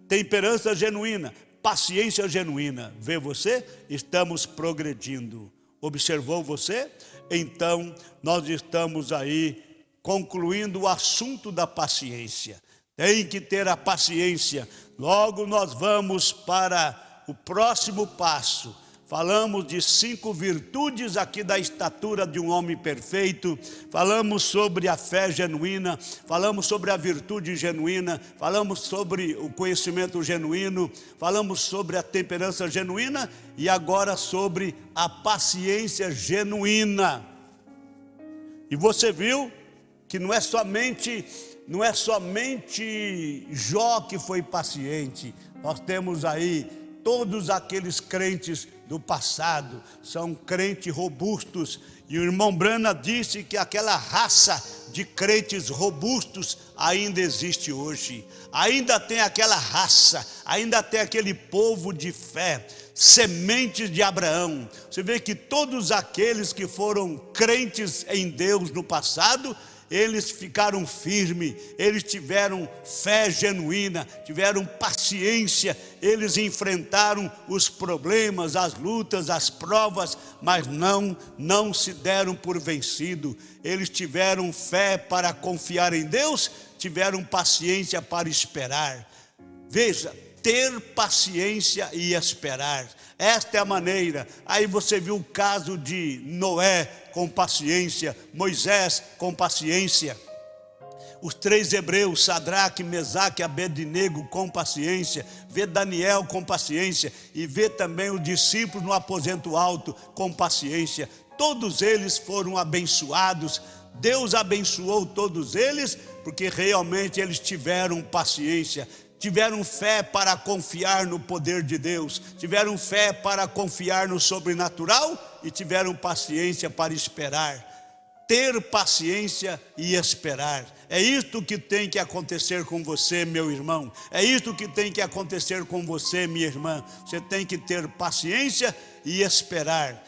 temperança genuína, paciência genuína. Vê você? Estamos progredindo. Observou você? Então, nós estamos aí concluindo o assunto da paciência. Tem que ter a paciência. Logo nós vamos para o próximo passo. Falamos de 5 virtudes aqui da estatura de um homem perfeito. Falamos sobre a fé genuína, falamos sobre a virtude genuína, falamos sobre o conhecimento genuíno, falamos sobre a temperança genuína e agora sobre a paciência genuína. E você viu que não é somente Jó que foi paciente. Nós temos aí todos aqueles crentes do passado, são crentes robustos. E o irmão Brana disse que aquela raça de crentes robustos ainda existe hoje. Ainda tem aquela raça, ainda tem aquele povo de fé, sementes de Abraão. Você vê que todos aqueles que foram crentes em Deus no passado, eles ficaram firmes, eles tiveram fé genuína, tiveram paciência, eles enfrentaram os problemas, as lutas, as provas, mas não se deram por vencido. Eles tiveram fé para confiar em Deus, tiveram paciência para esperar. Veja, ter paciência e esperar, esta é a maneira. Aí você viu o caso de Noé com paciência, Moisés com paciência, os 3 hebreus, Sadraque, Mesaque e Abednego com paciência, vê Daniel com paciência e vê também os discípulos no aposento alto com paciência. Todos eles foram abençoados. Deus abençoou todos eles porque realmente eles tiveram paciência. Tiveram fé para confiar no poder de Deus, tiveram fé para confiar no sobrenatural e tiveram paciência para esperar. Ter paciência e esperar. É isto que tem que acontecer com você, meu irmão. É isto que tem que acontecer com você, minha irmã. Você tem que ter paciência e esperar.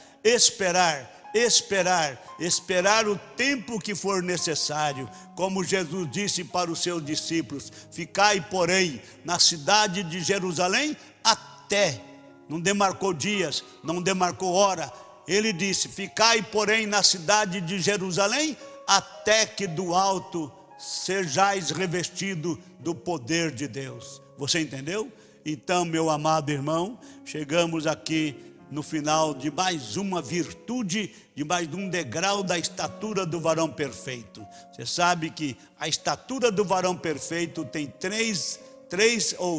Esperar o tempo que for necessário, como Jesus disse para os seus discípulos: ficai, porém, na cidade de Jerusalém até, não demarcou dias, não demarcou hora, ele disse: ficai, porém, na cidade de Jerusalém até que do alto sejais revestido do poder de Deus. Você entendeu? Então, meu amado irmão, chegamos aqui no final de mais uma virtude, de mais um degrau da estatura do varão perfeito. Você sabe que a estatura do varão perfeito tem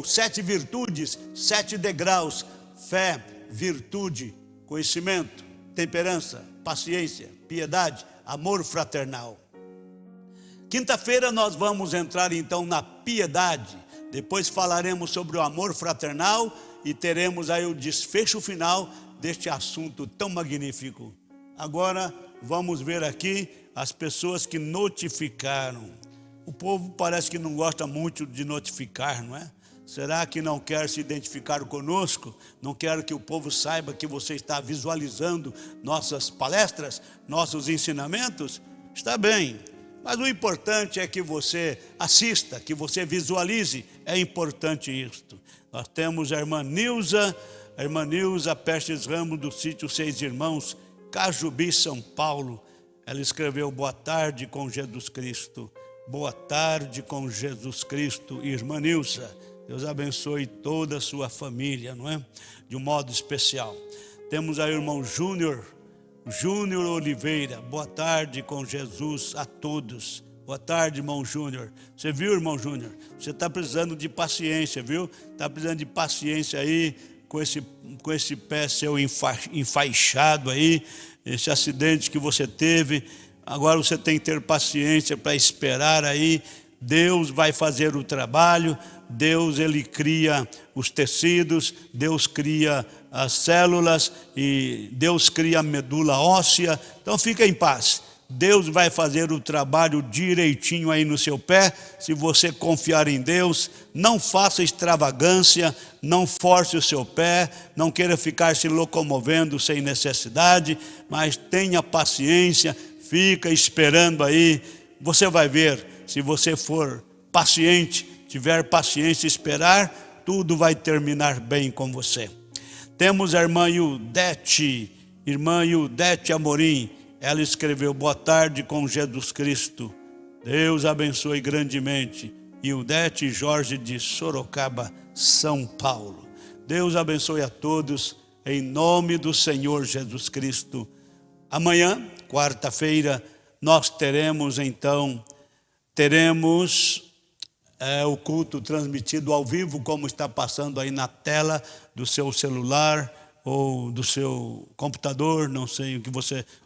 7 virtudes, 7 degraus: fé, virtude, conhecimento, temperança, paciência, piedade, amor fraternal. Quinta-feira nós vamos entrar então na piedade. Depois falaremos sobre o amor fraternal e teremos aí o desfecho final deste assunto tão magnífico. Agora vamos ver aqui as pessoas que notificaram. O povo parece que não gosta muito de notificar, não é? Será que não quer se identificar conosco? Não quer que o povo saiba que você está visualizando nossas palestras, nossos ensinamentos? Está bem, mas o importante é que você assista, que você visualize. É importante isto. Nós temos a irmã Nilza Pestes Ramos, do sítio Seis Irmãos, Cajubi, São Paulo. Ela escreveu: boa tarde com Jesus Cristo. Boa tarde com Jesus Cristo, irmã Nilza. Deus abençoe toda a sua família, não é? De um modo especial. Temos aí o irmão Júnior Oliveira. Boa tarde com Jesus a todos. Boa tarde, irmão Júnior. Você viu, irmão Júnior? Você está precisando de paciência, viu? Está precisando de paciência aí com esse pé seu enfaixado aí, esse acidente que você teve. Agora você tem que ter paciência para esperar aí. Deus vai fazer o trabalho. Deus, ele cria os tecidos, Deus cria as células e Deus cria a medula óssea. Então fica em paz. Deus vai fazer o trabalho direitinho aí no seu pé. Se você confiar em Deus, não faça extravagância, não force o seu pé, não queira ficar se locomovendo sem necessidade, mas tenha paciência, fica esperando aí. Você vai ver, se você for paciente, tiver paciência e esperar, tudo vai terminar bem com você. Temos a irmã Ildete Amorim. Ela escreveu: boa tarde com Jesus Cristo. Deus abençoe grandemente. Ildete Jorge, de Sorocaba, São Paulo. Deus abençoe a todos, em nome do Senhor Jesus Cristo. Amanhã, quarta-feira, nós teremos o culto transmitido ao vivo, como está passando aí na tela do seu celular ou do seu computador, não sei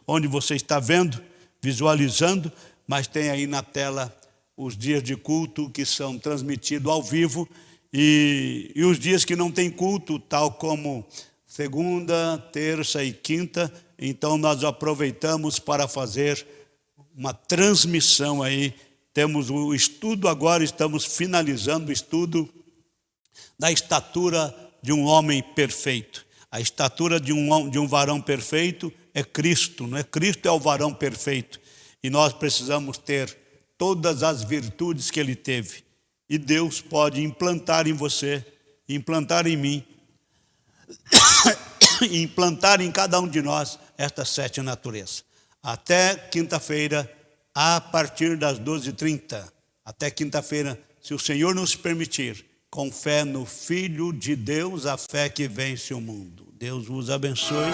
onde você está vendo, visualizando, mas tem aí na tela os dias de culto que são transmitidos ao vivo e os dias que não tem culto, tal como segunda, terça e quinta. Então nós aproveitamos para fazer uma transmissão aí. Temos o estudo agora, estamos finalizando o estudo da estatura de um homem perfeito. A estatura de um varão perfeito é Cristo, não é? Cristo é o varão perfeito. E nós precisamos ter todas as virtudes que ele teve. E Deus pode implantar em você, implantar em mim, implantar em cada um de nós estas 7 naturezas. Até quinta-feira, a partir das 12h30, até quinta-feira, se o Senhor nos permitir, com fé no Filho de Deus, a fé que vence o mundo. Deus vos abençoe.